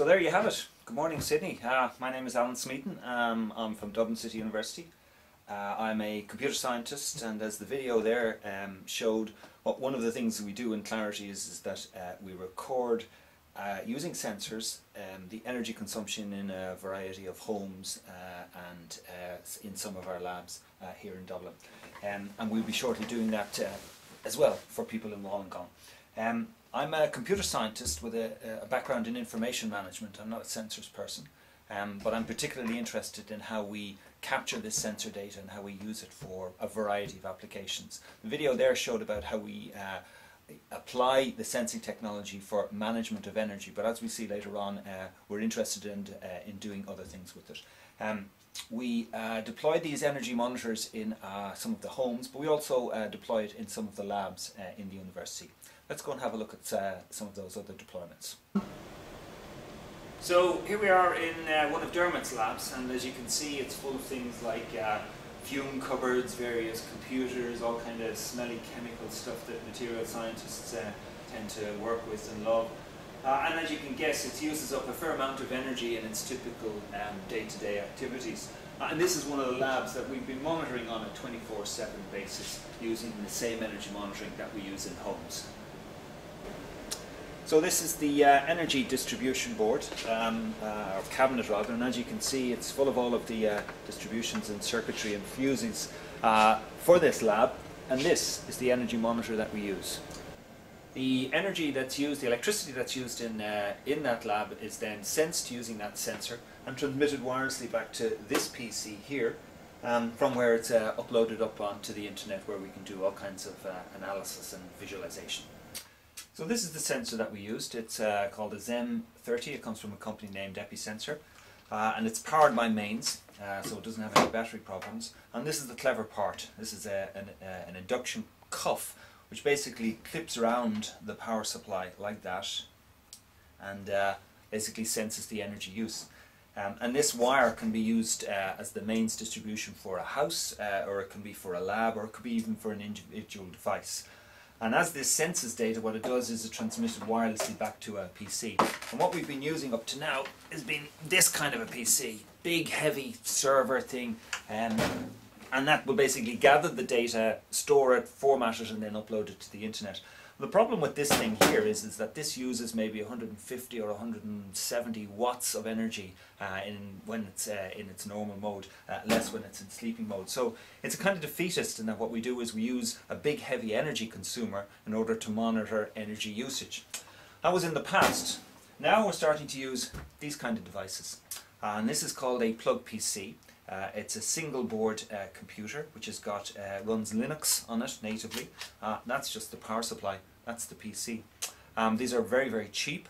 So there you have it. Good morning, Sydney. My name is Alan Smeaton. I'm from Dublin City University. I'm a computer scientist, and as the video there showed, one of the things we do in Clarity is that we record using sensors the energy consumption in a variety of homes and in some of our labs here in Dublin. And we'll be shortly doing that as well for people in Wollongong. I'm a computer scientist with a background in information management. I'm not a sensors person, but I'm particularly interested in how we capture this sensor data and how we use it for a variety of applications. The video there showed about how we apply the sensing technology for management of energy, but as we see later on, we're interested in doing other things with it. We deploy these energy monitors in some of the homes, but we also deploy it in some of the labs in the university. Let's go and have a look at some of those other deployments. So here we are in one of Dermot's labs, and as you can see, it's full of things like fume cupboards, various computers, all kind of smelly chemical stuff that material scientists tend to work with and love. And as you can guess, it uses up a fair amount of energy in its typical day-to-day activities. And this is one of the labs that we've been monitoring on a 24/7 basis, using the same energy monitoring that we use in homes. So this is the energy distribution board, or cabinet rather, and as you can see, it's full of all of the distributions and circuitry and fuses for this lab, and this is the energy monitor that we use. The energy that's used, the electricity that's used in that lab is then sensed using that sensor and transmitted wirelessly back to this PC here, from where it's uploaded up onto the internet, where we can do all kinds of analysis and visualization. So this is the sensor that we used. It's called a ZEM30. It comes from a company named Epicensor, and it's powered by mains, so it doesn't have any battery problems. And this is the clever part. This is an induction cuff, which basically clips around the power supply like that, and basically senses the energy use. And this wire can be used as the mains distribution for a house, or it can be for a lab, or it could be even for an individual device. And as this senses data, what it does is it transmits it wirelessly back to a PC. And what we've been using up to now has been this kind of a PC, big heavy server thing, and that will basically gather the data, store it, format it, and then upload it to the internet. The problem with this thing here is that this uses maybe 150 or 170 watts of energy when it's in its normal mode, less when it's in sleeping mode. So it's a kind of defeatist in that what we do is we use a big heavy energy consumer in order to monitor energy usage. That was in the past. Now we're starting to use these kind of devices, and this is called a plug PC. It's a single board computer which has got runs Linux on it natively. That's just the power supply. That's the PC. These are very, very cheap.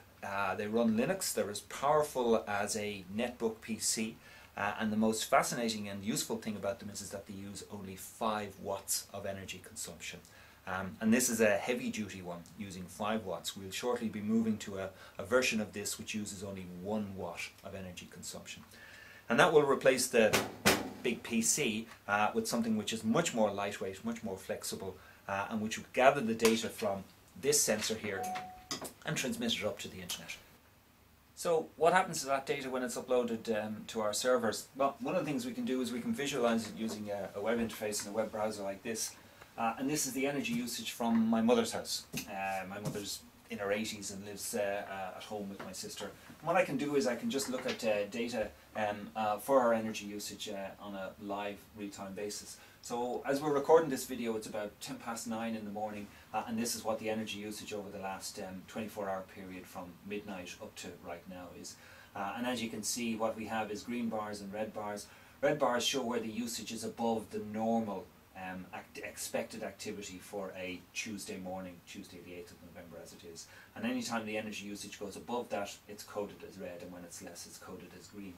They run Linux. They're as powerful as a netbook PC. And the most fascinating and useful thing about them is that they use only 5 watts of energy consumption. And this is a heavy duty one using 5 watts. We'll shortly be moving to a version of this which uses only 1 watt of energy consumption. And that will replace the big PC with something which is much more lightweight, much more flexible, and which will gather the data from this sensor here and transmit it up to the internet. So what happens to that data when it's uploaded to our servers? Well, one of the things we can do is we can visualize it using a web interface and a web browser like this. And this is the energy usage from my mother's house. My mother's in her 80s and lives at home with my sister. And what I can do is I can just look at data for her energy usage on a live real-time basis. So as we're recording this video, it's about 9:10 in the morning, and this is what the energy usage over the last 24-hour period from midnight up to right now is. And as you can see, what we have is green bars and red bars. Red bars show where the usage is above the normal expected activity for a Tuesday morning, Tuesday the 8th of November as it is. And anytime the energy usage goes above that, it's coded as red, and when it's less, it's coded as green.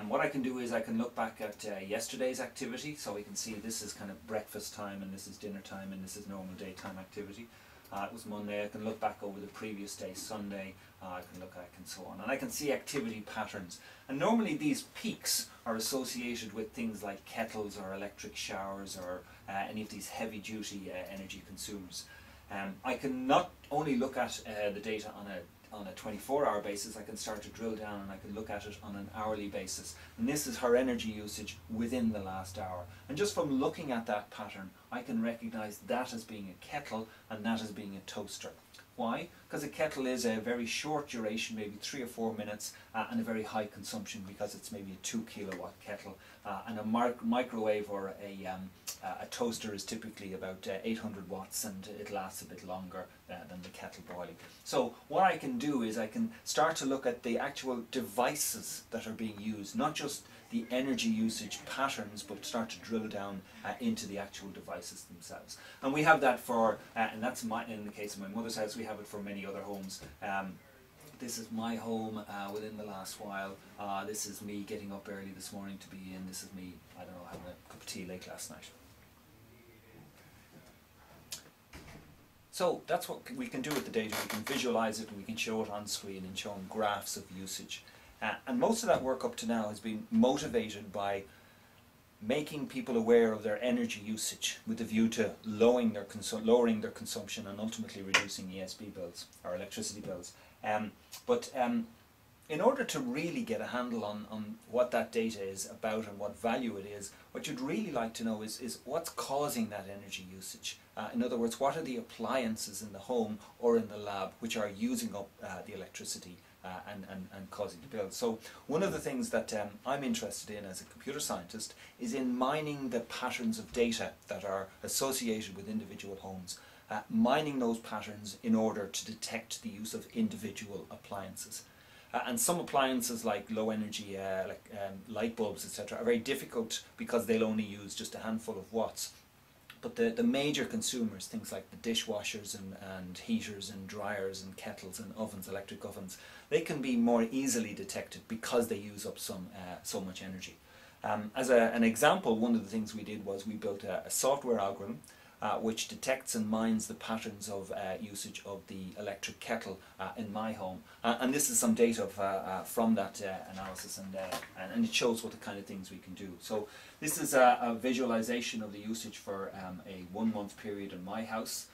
What I can do is I can look back at yesterday's activity, so we can see this is kind of breakfast time, and this is dinner time, and this is normal daytime activity. It was Monday. I can look back over the previous day, Sunday. I can look back and so on, and I can see activity patterns. And normally these peaks are associated with things like kettles or electric showers or any of these heavy-duty energy consumers. I can not only look at the data on a 24-hour basis, I can start to drill down and I can look at it on an hourly basis. And this is her energy usage within the last hour. And just from looking at that pattern, I can recognize that as being a kettle and that as being a toaster. Why? Because a kettle is a very short duration, maybe 3 or 4 minutes, and a very high consumption because it's maybe a 2 kilowatt kettle. And a microwave or a toaster is typically about 800 watts, and it lasts a bit longer than the kettle boiling. So what I can do is I can start to look at the actual devices that are being used, not just the energy usage patterns, but start to drill down into the actual devices themselves. And we have that for, and that's in the case of my mother's house, we have it for many other homes. This is my home within the last while. This is me getting up early this morning to be in. This is me, I don't know, having a cup of tea late last night. So that's what we can do with the data. We can visualize it, we can show it on screen and show them graphs of usage. And most of that work up to now has been motivated by making people aware of their energy usage with a view to lowering their consumption and ultimately reducing ESB bills, or electricity bills. But in order to really get a handle on what that data is about and what value it is, what you'd really like to know is what's causing that energy usage. In other words, what are the appliances in the home or in the lab which are using up the electricity and causing the bills. So one of the things that I'm interested in as a computer scientist is in mining the patterns of data that are associated with individual homes, mining those patterns in order to detect the use of individual appliances. And some appliances like low energy light bulbs, etc., are very difficult because they'll only use just a handful of watts. But the major consumers, things like the dishwashers and heaters and dryers and kettles and ovens, electric ovens, they can be more easily detected because they use up so much energy. As an example, one of the things we did was we built a software algorithm which detects and mines the patterns of usage of the electric kettle in my home. And this is some data from that analysis, and it shows what the kind of things we can do. So this is a visualization of the usage for a 1 month period in my house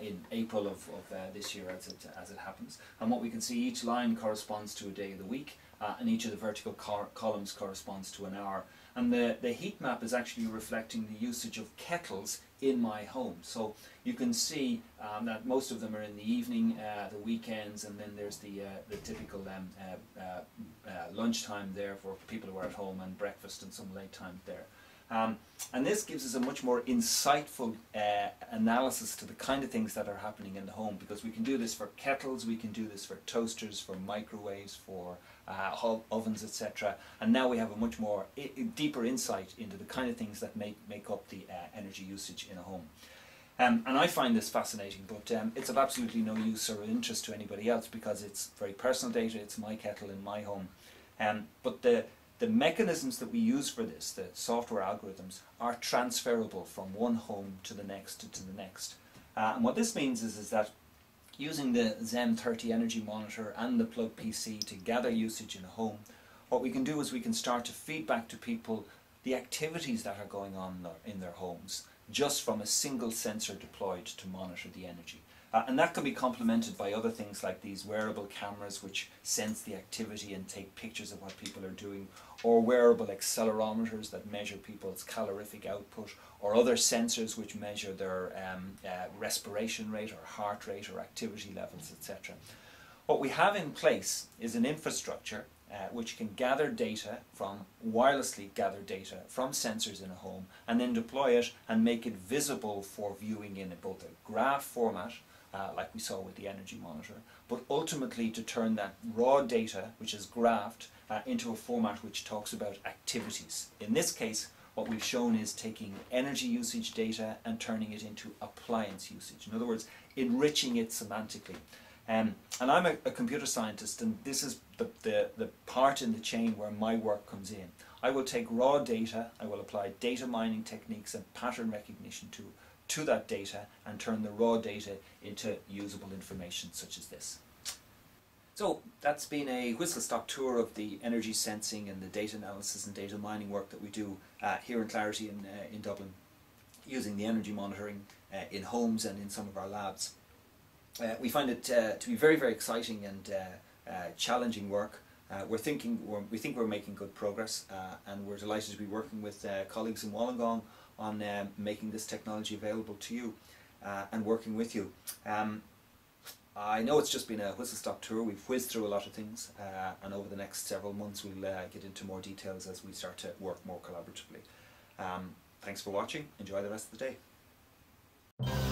in April of this year as it happens. And what we can see, each line corresponds to a day of the week, and each of the vertical columns corresponds to an hour. And the heat map is actually reflecting the usage of kettles in my home. So you can see that most of them are in the evening, the weekends, and then there's the typical lunchtime there for people who are at home, and breakfast and some late time there. And this gives us a much more insightful analysis to the kind of things that are happening in the home, because we can do this for kettles, we can do this for toasters, for microwaves, for ovens, etc. And now we have a much more deeper insight into the kind of things that make up the energy usage in a home. And I find this fascinating, but it's of absolutely no use or interest to anybody else because it's very personal data, it's my kettle in my home. But the mechanisms that we use for this, the software algorithms, are transferable from one home to the next to the next. And what this means is that using the ZEM30 energy monitor and the plug PC to gather usage in a home, what we can do is we can start to feed back to people the activities that are going on in their homes just from a single sensor deployed to monitor the energy. And that can be complemented by other things like these wearable cameras which sense the activity and take pictures of what people are doing, or wearable accelerometers that measure people's calorific output, or other sensors which measure their respiration rate or heart rate or activity levels, etc. What we have in place is an infrastructure which can wirelessly gather data from sensors in a home and then deploy it and make it visible for viewing in both a graph format, like we saw with the energy monitor, but ultimately to turn that raw data, which is graphed, into a format which talks about activities. In this case, what we've shown is taking energy usage data and turning it into appliance usage. In other words, enriching it semantically. And I'm a computer scientist, and this is the part in the chain where my work comes in. I will take raw data, I will apply data mining techniques and pattern recognition to that data and turn the raw data into usable information such as this. So that's been a whistle-stop tour of the energy sensing and the data analysis and data mining work that we do here in Clarity in Dublin, using the energy monitoring in homes and in some of our labs. We find it to be very, very exciting and challenging work. We think we're making good progress, and we're delighted to be working with colleagues in Wollongong on making this technology available to you and working with you. I know it's just been a whistle-stop tour. We've whizzed through a lot of things, and over the next several months we'll get into more details as we start to work more collaboratively. Thanks for watching. Enjoy the rest of the day.